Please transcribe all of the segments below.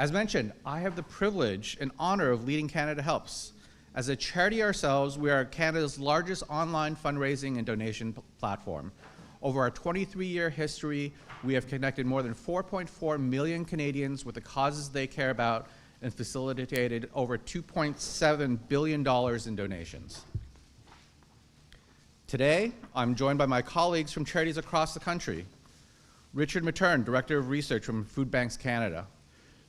As mentioned, I have the privilege and honor of leading CanadaHelps. As a charity ourselves, we are Canada's largest online fundraising and donation platform. Over our 23-year history, we have connected more than 4.4 million Canadians with the causes they care about and facilitated over $2.7 billion in donations. Today, I'm joined by my colleagues from charities across the country. Richard Matern, Director of Research from Food Banks Canada.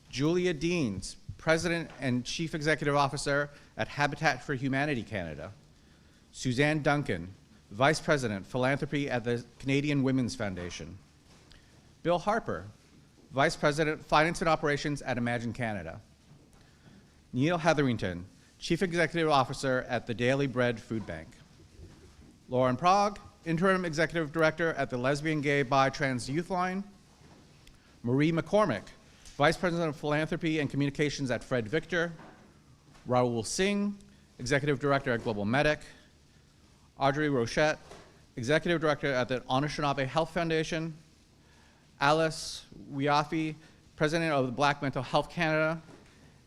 Julia Deans, President and Chief Executive Officer at Habitat for Humanity Canada. Suzanne Duncan, Vice President, Philanthropy at the Canadian Women's Foundation. Bill Harper, Vice President, Finance and Operations at Imagine Canada. Neil Hetherington, Chief Executive Officer at the Daily Bread Food Bank. Lauren Prague, Interim Executive Director at the Lesbian, Gay, Bi, Trans Youth Line. Marie McCormick, Vice President of Philanthropy and Communications at Fred Victor. Raul Singh, Executive Director at Global Medic. Audrey Rochette, Executive Director at the Anishinaabe Health Foundation. Alice Wiafi, President of the Black Mental Health Canada.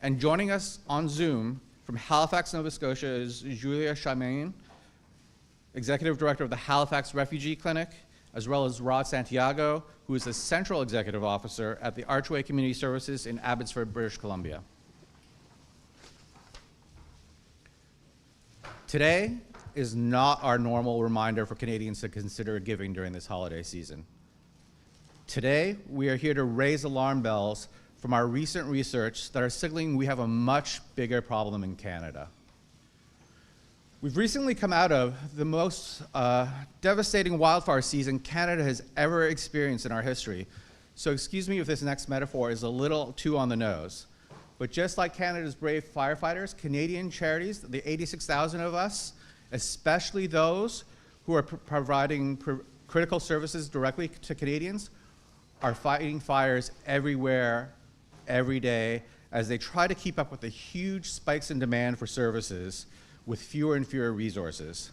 And joining us on Zoom from Halifax, Nova Scotia is Julia Chamain, Executive Director of the Halifax Refugee Clinic, as well as Rod Santiago, who is the Central Executive Officer at the Archway Community Services in Abbotsford, British Columbia. Today is not our normal reminder for Canadians to consider giving during this holiday season. Today, we are here to raise alarm bells from our recent research that are signaling we have a much bigger problem in Canada. We've recently come out of the most devastating wildfire season Canada has ever experienced in our history. So excuse me if this next metaphor is a little too on the nose. But just like Canada's brave firefighters, Canadian charities, the 86,000 of us, especially those who are providing critical services directly to Canadians, are fighting fires everywhere, every day, as they try to keep up with the huge spikes in demand for services with fewer and fewer resources.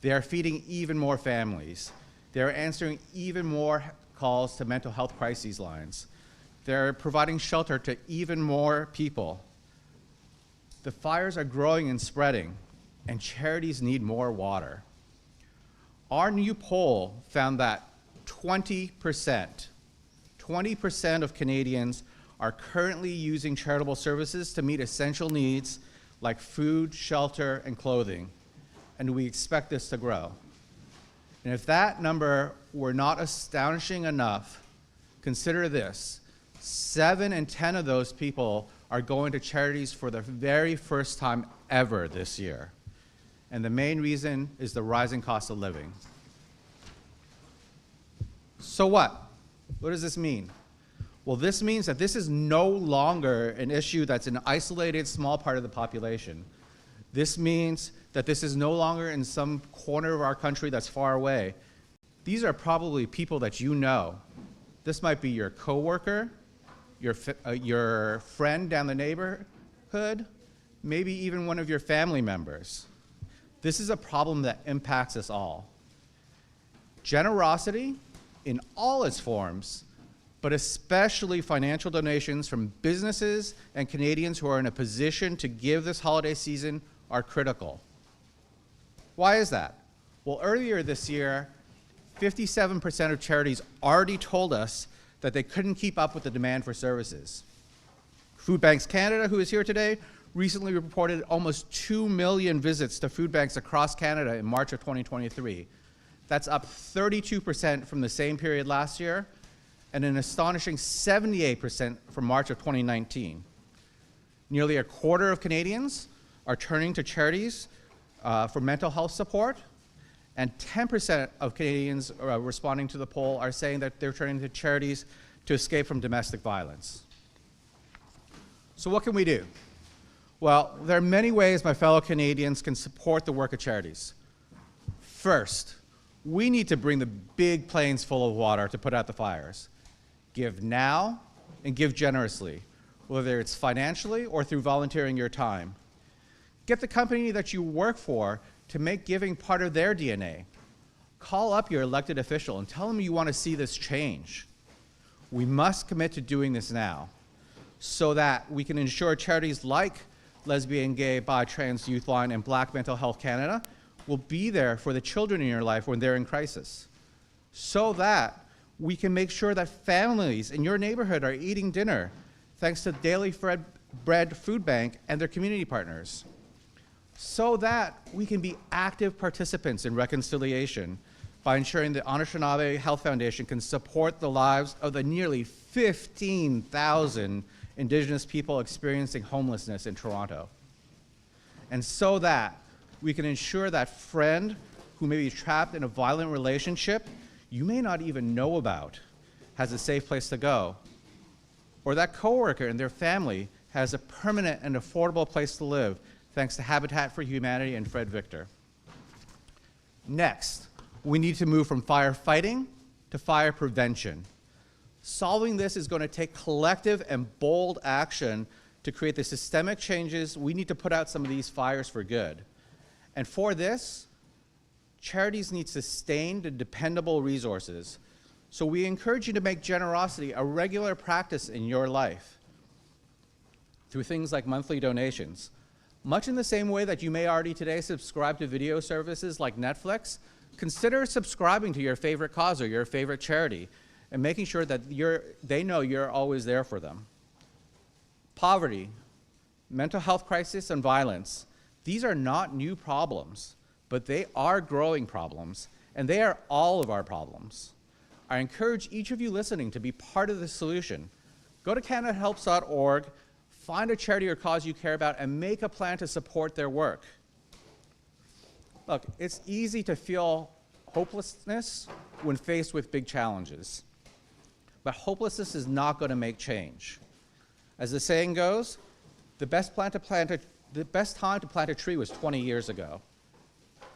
They are feeding even more families. They are answering even more calls to mental health crises lines. They're providing shelter to even more people. The fires are growing and spreading, and charities need more water. Our new poll found that 20% of Canadians are currently using charitable services to meet essential needs like food, shelter, and clothing, and we expect this to grow. And if that number were not astonishing enough, consider this: 7 in 10 of those people are going to charities for the very first time ever this year. And the main reason is the rising cost of living. So what? What does this mean? Well, this means that this is no longer an issue that's an isolated small part of the population. This means that this is no longer in some corner of our country that's far away. These are probably people that you know. This might be your coworker, your friend down the neighborhood, maybe even one of your family members. This is a problem that impacts us all. Generosity, in all its forms, but especially financial donations from businesses and Canadians who are in a position to give this holiday season, are critical. Why is that? Well, earlier this year, 57% of charities already told us that they couldn't keep up with the demand for services. Food Banks Canada, who is here today, recently reported almost 2 million visits to food banks across Canada in March of 2023. That's up 32% from the same period last year, and an astonishing 78% from March of 2019. Nearly a quarter of Canadians are turning to charities for mental health support, and 10% of Canadians responding to the poll are saying that they're turning to charities to escape from domestic violence. So what can we do? Well, there are many ways my fellow Canadians can support the work of charities. First, we need to bring the big planes full of water to put out the fires. Give now and give generously, whether it's financially or through volunteering your time. Get the company that you work for to make giving part of their DNA. Call up your elected official and tell them you want to see this change. We must commit to doing this now. so that we can ensure charities like Lesbian, Gay, Bi, Trans Youth Line and Black Mental Health Canada will be there for the children in your life when they're in crisis, so that we can make sure that families in your neighborhood are eating dinner thanks to Daily Bread Food Bank and their community partners, so that we can be active participants in reconciliation by ensuring the Anishinaabe Health Foundation can support the lives of the nearly 15,000 Indigenous people experiencing homelessness in Toronto. And so that we can ensure that friend who may be trapped in a violent relationship you may not even know about has a safe place to go, or that coworker and their family has a permanent and affordable place to live thanks to Habitat for Humanity and Fred Victor. Next, we need to move from firefighting to fire prevention. Solving this is going to take collective and bold action to create the systemic changes we need to put out some of these fires for good. And for this, charities need sustained and dependable resources. So we encourage you to make generosity a regular practice in your life through things like monthly donations. Much in the same way that you may already today subscribe to video services like Netflix, consider subscribing to your favorite cause or your favorite charity and making sure that they know you're always there for them. Poverty, mental health crisis, and violence, these are not new problems, but they are growing problems, and they are all of our problems. I encourage each of you listening to be part of the solution. Go to CanadaHelps.org, find a charity or cause you care about, and make a plan to support their work. Look, it's easy to feel hopelessness when faced with big challenges, but hopelessness is not going to make change. As the saying goes, the best time to plant a tree was 20 years ago.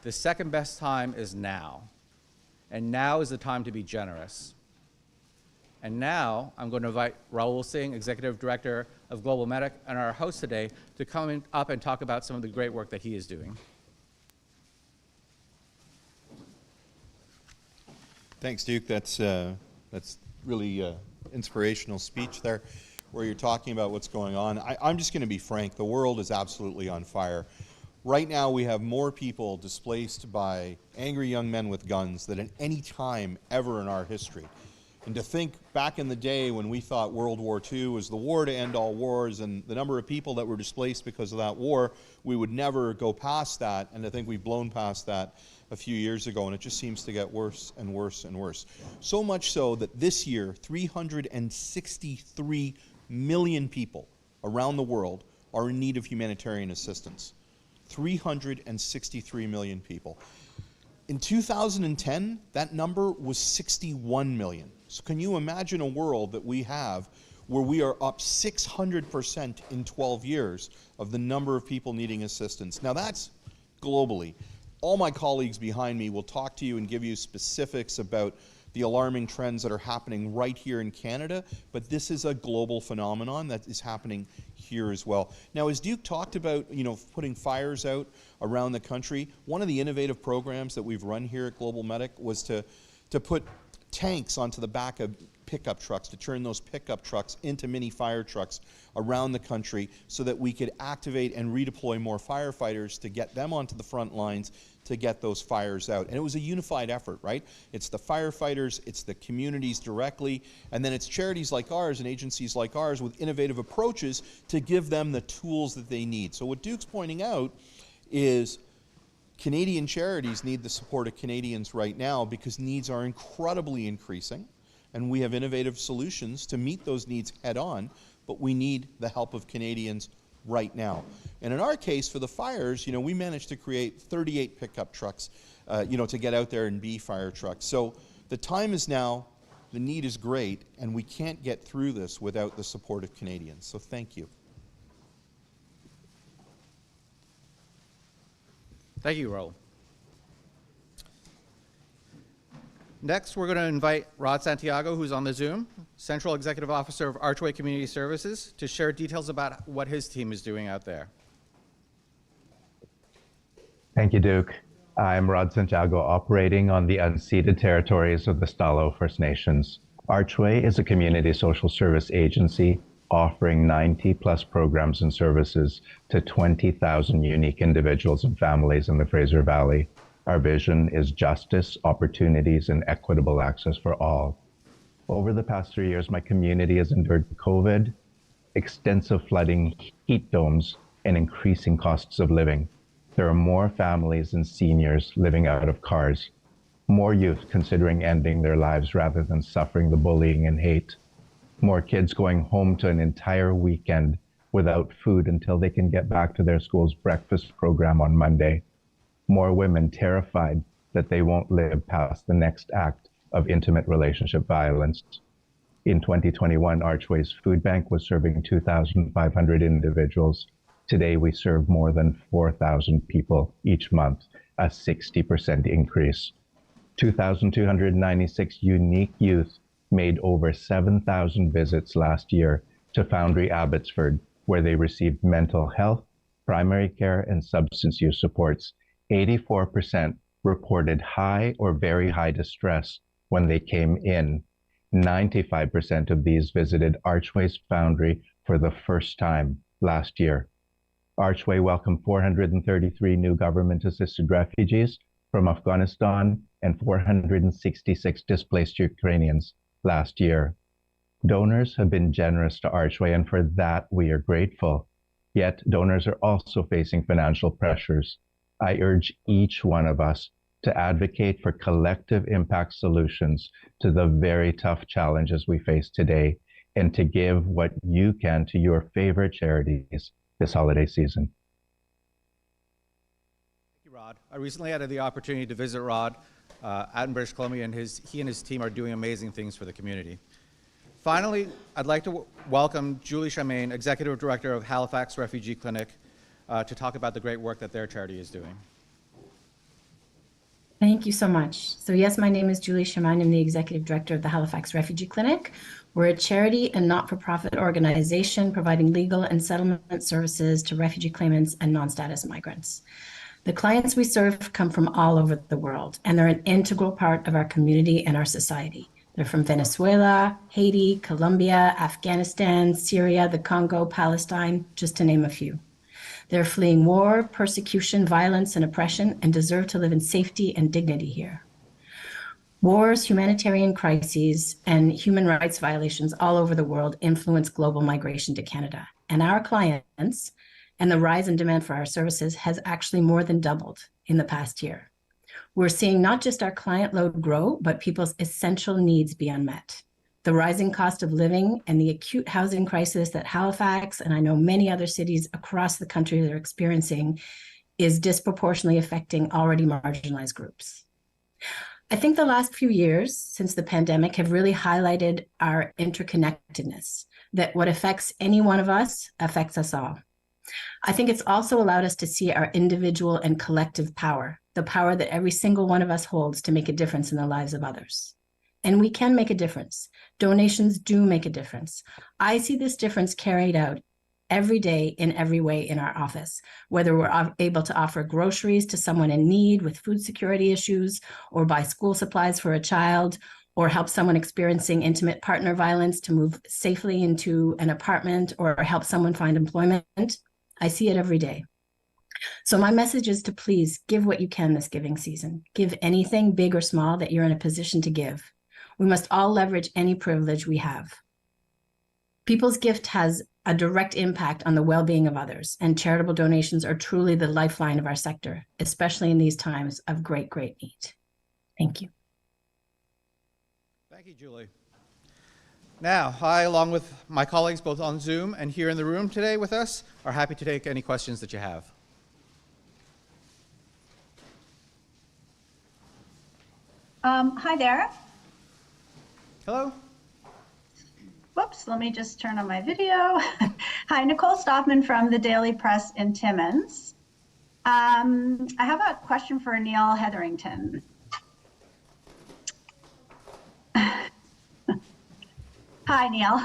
The second best time is now. And now is the time to be generous. And now I'm going to invite Rahul Singh, Executive Director of Global Medic, and our host today to come up and talk about some of the great work that he is doing. Thanks, Duke. That's really inspirational speech there, where you're talking about what's going on. I'm just going to be frank. The world is absolutely on fire. Right now, we have more people displaced by angry young men with guns than at any time ever in our history. And to think back in the day when we thought World War II was the war to end all wars, and the number of people that were displaced because of that war, we would never go past that, and to think we've blown past that a few years ago, and it just seems to get worse and worse and worse. So much so that this year, 363 million people around the world are in need of humanitarian assistance. 363 million people. In 2010, that number was 61 million. So can you imagine a world that we have where we are up 600% in 12 years of the number of people needing assistance? Now that's globally. All my colleagues behind me will talk to you and give you specifics about the alarming trends that are happening right here in Canada, but this is a global phenomenon that is happening here as well. Now, as Duke talked about, putting fires out around the country, one of the innovative programs that we've run here at Global Medic was to put tanks onto the back of pickup trucks, to turn those pickup trucks into mini fire trucks around the country so that we could activate and redeploy more firefighters to get them onto the front lines to get those fires out. And it was a unified effort, right? It's the firefighters, it's the communities directly, and then it's charities like ours and agencies like ours with innovative approaches to give them the tools that they need. So what Duke's pointing out is Canadian charities need the support of Canadians right now because needs are incredibly increasing, and we have innovative solutions to meet those needs head on, but we need the help of Canadians right now. And in our case, for the fires, we managed to create 38 pickup trucks, to get out there and be fire trucks. So the time is now, the need is great, and we can't get through this without the support of Canadians. So thank you. Thank you, Rahul. Next, we're going to invite Rod Santiago, who's on the Zoom, Central Executive Officer of Archway Community Services, to share details about what his team is doing out there. Thank you, Duke. I'm Rod Santiago, operating on the unceded territories of the Stalo First Nations. Archway is a community social service agency offering 90 plus programs and services to 20,000 unique individuals and families in the Fraser Valley. Our vision is justice, opportunities, and equitable access for all. Over the past 3 years, my community has endured COVID, extensive flooding, heat domes, and increasing costs of living. There are more families and seniors living out of cars, more youth considering ending their lives rather than suffering the bullying and hate, more kids going home to an entire weekend without food until they can get back to their school's breakfast program on Monday, more women terrified that they won't live past the next act of intimate relationship violence. In 2021, Archway's food bank was serving 2,500 individuals. Today, we serve more than 4,000 people each month, a 60% increase. 2,296 unique youth made over 7,000 visits last year to Foundry Abbotsford, where they received mental health, primary care, and substance use supports. 84% reported high or very high distress when they came in. 95% of these visited Archway's Foundry for the first time last year. Archway welcomed 433 new government-assisted refugees from Afghanistan and 466 displaced Ukrainians last year. Donors have been generous to Archway, and for that we are grateful. Yet donors are also facing financial pressures. I urge each one of us to advocate for collective impact solutions to the very tough challenges we face today, and to give what you can to your favorite charities this holiday season. Thank you, Rod. I recently had the opportunity to visit Rod out in British Columbia, and he and his team are doing amazing things for the community. Finally, I'd like to welcome Julie Chamain, Executive Director of Halifax Refugee Clinic, to talk about the great work that their charity is doing. Thank you so much. So yes, my name is Julie Chamain. I'm the Executive Director of the Halifax Refugee Clinic. We're a charity and not-for-profit organization providing legal and settlement services to refugee claimants and non-status migrants. The clients we serve come from all over the world, and they're an integral part of our community and our society. They're from Venezuela, Haiti, Colombia, Afghanistan, Syria, the Congo, Palestine, just to name a few. They're fleeing war, persecution, violence, and oppression, and deserve to live in safety and dignity here. Wars, humanitarian crises, and human rights violations all over the world influence global migration to Canada. And our clients and the rise in demand for our services has actually more than doubled in the past year. We're seeing not just our client load grow, but people's essential needs be unmet. The rising cost of living and the acute housing crisis that Halifax, and I know many other cities across the country are experiencing, is disproportionately affecting already marginalized groups. I think the last few years since the pandemic have really highlighted our interconnectedness, that what affects any one of us affects us all. I think it's also allowed us to see our individual and collective power, the power that every single one of us holds to make a difference in the lives of others. And we can make a difference. Donations do make a difference. I see this difference carried out every day in every way in our office, whether we're able to offer groceries to someone in need with food security issues, or buy school supplies for a child, or help someone experiencing intimate partner violence to move safely into an apartment, or help someone find employment. I see it every day. So my message is to please give what you can this giving season. Give anything, big or small, that you're in a position to give. We must all leverage any privilege we have. People's gift has a direct impact on the well-being of others, and charitable donations are truly the lifeline of our sector, especially in these times of great, great need. Thank you. Thank you, Julie. Now, I, along with my colleagues both on Zoom and here in the room today with us, are happy to take any questions that you have. Hi there. Hello. Whoops, let me just turn on my video. Hi, Nicole Stoffman from the Daily Press in Timmins. I have a question for Neil Hetherington. Hi, Neil.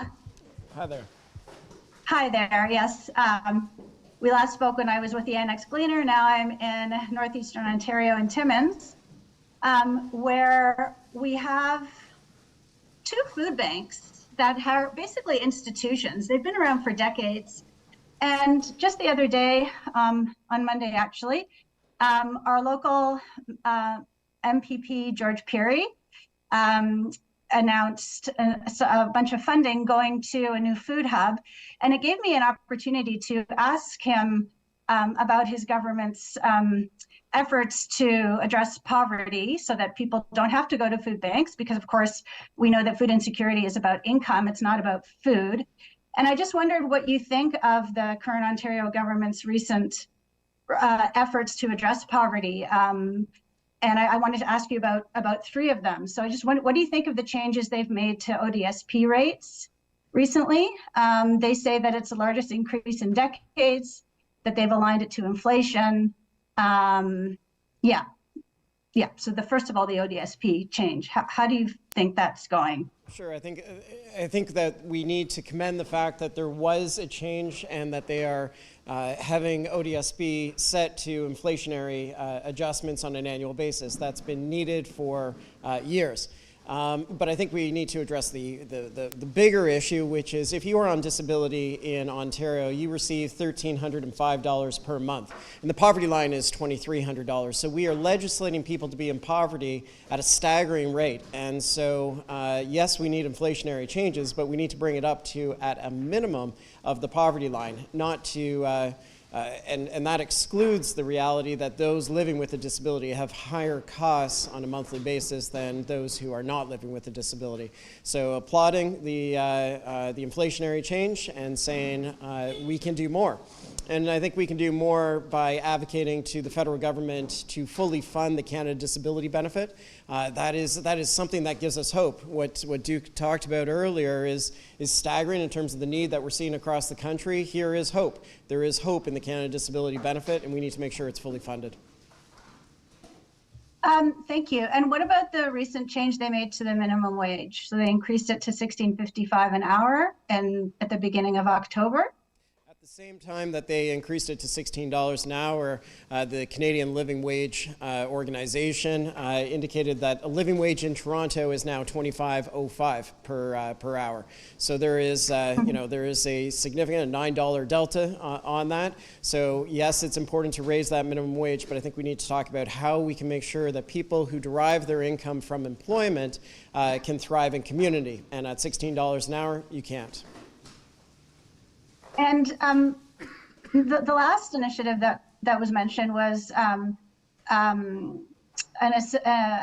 Hi there. Hi there, yes. We last spoke when I was with the Annex Gleaner. Now I'm in Northeastern Ontario in Timmins, where we have two food banks that are basically institutions. They've been around for decades. And just the other day, on Monday actually, our local MPP, George Peary, announced a bunch of funding going to a new food hub. And it gave me an opportunity to ask him about his government's efforts to address poverty so that people don't have to go to food banks, because of course we know that food insecurity is about income, it's not about food. And I just wondered what you think of the current Ontario government's recent efforts to address poverty. And I wanted to ask you about three of them. So I just wonder, what do you think of the changes they've made to ODSP rates recently? They say that it's the largest increase in decades, that they've aligned it to inflation. Yeah. So first of all, the ODSP change. How do you think that's going? Sure. I think that we need to commend the fact that there was a change and that they are having ODSP set to inflationary adjustments on an annual basis. That's been needed for years. But I think we need to address the bigger issue, which is if you are on disability in Ontario, you receive $1,305 per month. And the poverty line is $2,300. So we are legislating people to be in poverty at a staggering rate. And so, yes, we need inflationary changes, but we need to bring it up to at a minimum of the poverty line, not to... And that excludes the reality that those living with a disability have higher costs on a monthly basis than those who are not living with a disability. So applauding the inflationary change and saying we can do more. And I think we can do more by advocating to the federal government to fully fund the Canada Disability Benefit. That is something that gives us hope. What Duke talked about earlier is staggering in terms of the need that we're seeing across the country. Here is hope. There is hope in the Canada Disability Benefit, and we need to make sure it's fully funded. Thank you. And what about the recent change they made to the minimum wage? So they increased it to $16.55 an hour and at the beginning of October. At the same time that they increased it to $16 an hour, the Canadian Living Wage Organization indicated that a living wage in Toronto is now $25.05 per hour. So there is, there is a significant $9 delta on that. So yes, it's important to raise that minimum wage, but I think we need to talk about how we can make sure that people who derive their income from employment can thrive in community. And at $16 an hour, you can't. And the last initiative that was mentioned was an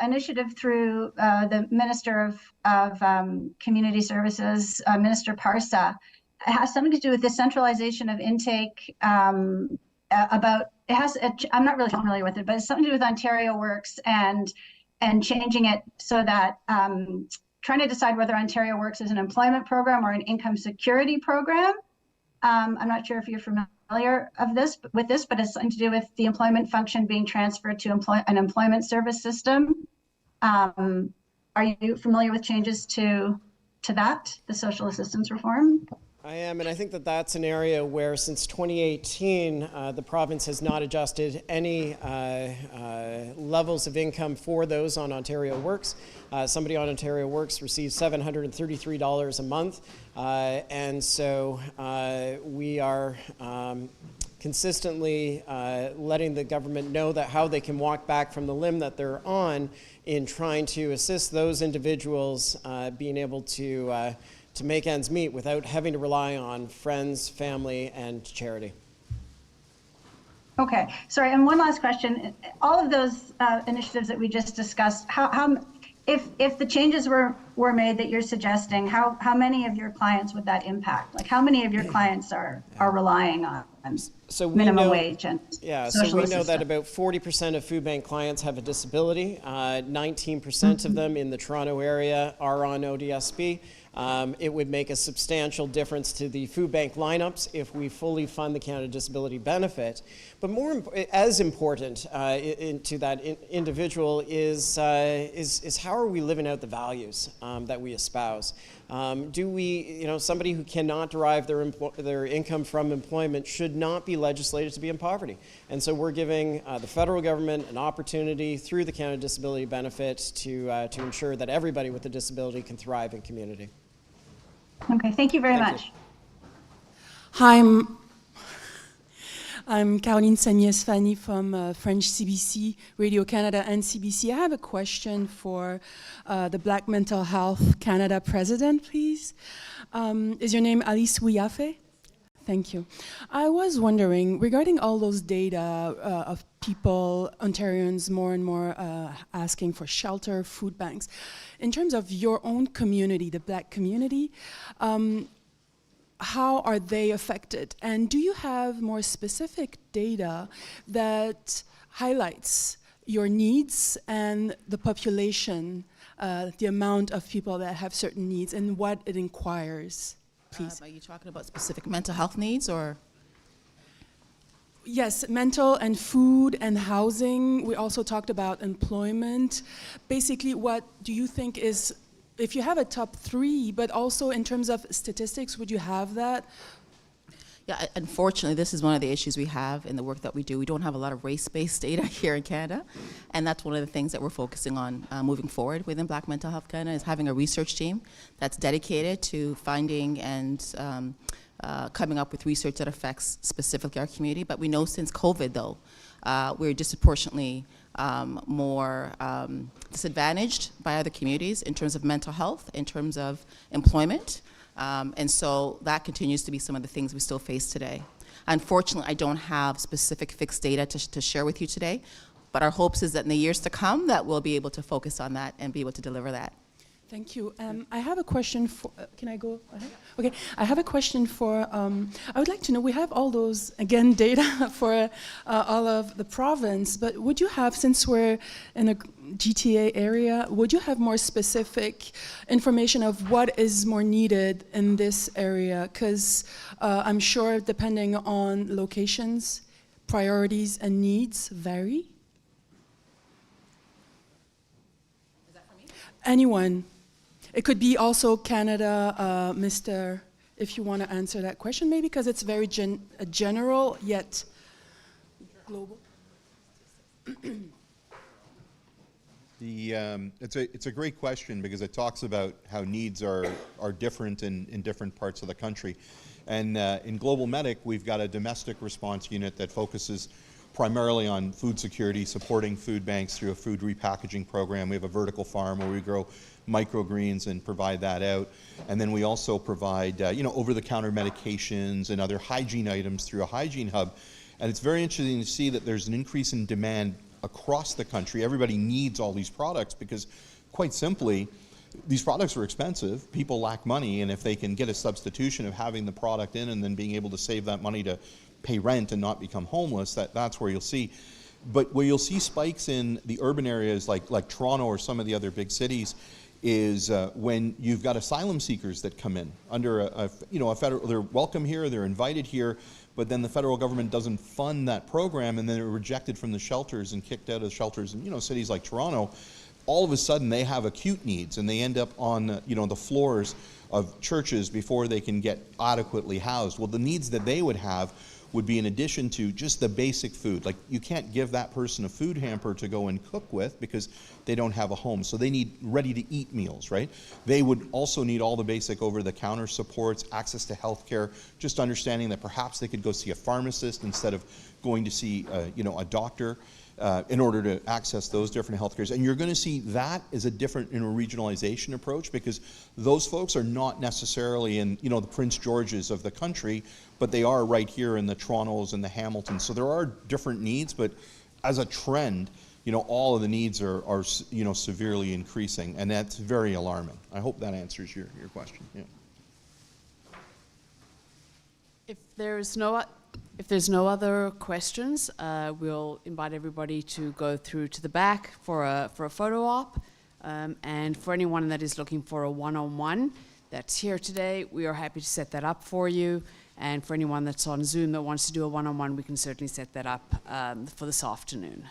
initiative through the Minister of Community Services, Minister Parsa. It has something to do with the centralization of intake. I'm not really familiar with it, but it's something to do with Ontario Works and changing it so that trying to decide whether Ontario Works is an employment program or an income security program. I'm not sure if you're familiar with this, but it's something to do with the employment function being transferred to an employment service system. Are you familiar with changes to that, the social assistance reform? I am, and I think that that's an area where since 2018, the province has not adjusted any levels of income for those on Ontario Works. Somebody on Ontario Works receives $733 a month, and so we are consistently letting the government know that how they can walk back from the limb that they're on in trying to assist those individuals being able to make ends meet without having to rely on friends, family, and charity. Okay, sorry, and one last question. All of those initiatives that we just discussed, if the changes were made that you're suggesting, how many of your clients would that impact? Like, how many of your clients are relying on minimum wage and social so we know assistance? that about 40% of food bank clients have a disability. 19% of them in the Toronto area are on ODSP. It would make a substantial difference to the food bank lineups if we fully fund the Canada Disability Benefit. But more as important to that individual is how are we living out the values that we espouse? Do we, somebody who cannot derive their income from employment should not be legislated to be in poverty. And so we're giving the federal government an opportunity through the Canada Disability Benefit to ensure that everybody with a disability can thrive in community. Okay, thank you very Thank much. you. Hi, I'm Caroline Sagnies-Fanny from French CBC, Radio Canada and CBC. I have a question for the Black Mental Health Canada president, please. Is your name Alice Ouiafe? Thank you. I was wondering, regarding all those data of people, Ontarians more and more asking for shelter, food banks, in terms of your own community, the Black community, how are they affected? And do you have more specific data that highlights your needs and the population, the amount of people that have certain needs and what it inquires, please? Are you talking about specific mental health needs or? Yes, mental and food and housing. We also talked about employment. Basically, what do you think is, if you have a top 3, but also in terms of statistics, would you have that? Yeah, unfortunately, this is one of the issues we have in the work that we do. We don't have a lot of race-based data here in Canada, and that's one of the things that we're focusing on moving forward within Black Mental Health Canada, is having a research team that's dedicated to finding and coming up with research that affects specifically our community. But we know since COVID, though, we're disproportionately more disadvantaged by other communities in terms of mental health, in terms of employment. And so that continues to be some of the things we still face today. Unfortunately, I don't have specific fixed data to share with you today, but our hopes is that in the years to come that we'll be able to focus on that and be able to deliver that. Thank you. I have a question for, can I go ahead? Okay, I have a question for, I would like to know, we have all those, again, data for all of the province, but would you have, since we're in a GTA area, would you have more specific information of what is more needed in this area? Because I'm sure depending on locations, priorities and needs vary. Is that for me? Anyone. It could be also Canada, Mr., if you want to answer that question, maybe, because it's very general, yet global. It's a great question because it talks about how needs are different in different parts of the country. And in Global Medic, we've got a domestic response unit that focuses primarily on food security, supporting food banks through a food repackaging program. We have a vertical farm where we grow microgreens and provide that out. And then we also provide over-the-counter medications and other hygiene items through a hygiene hub. And it's very interesting to see that there's an increase in demand across the country. Everybody needs all these products because, quite simply, these products are expensive. People lack money, and if they can get a substitution of having the product in and then being able to save that money to pay rent and not become homeless, that's where you'll see. But where you'll see spikes in the urban areas like Toronto or some of the other big cities is when you've got asylum seekers that come in under a federal, they're welcome here, they're invited here, but then the federal government doesn't fund that program, and then they're rejected from the shelters and kicked out of shelters in cities like Toronto. All of a sudden they have acute needs, and they end up on the floors of churches before they can get adequately housed. Well, the needs that they would have would be in addition to just the basic food. Like, you can't give that person a food hamper to go and cook with because they don't have a home. So they need ready-to-eat meals, right? They would also need all the basic over-the-counter supports, access to healthcare, just understanding that perhaps they could go see a pharmacist instead of going to see a doctor. In order to access those different health cares. And you're going to see that as a different regionalization approach, because those folks are not necessarily in the Prince Georges of the country, but they are right here in the Torontos and the Hamiltons. So there are different needs, but as a trend, all of the needs are severely increasing, and that's very alarming. I hope that answers your question. Yeah. If there's no other questions, we'll invite everybody to go through to the back for a photo op. And for anyone that is looking for a one-on-one that's here today, we are happy to set that up for you. And for anyone that's on Zoom that wants to do a one-on-one, we can certainly set that up for this afternoon.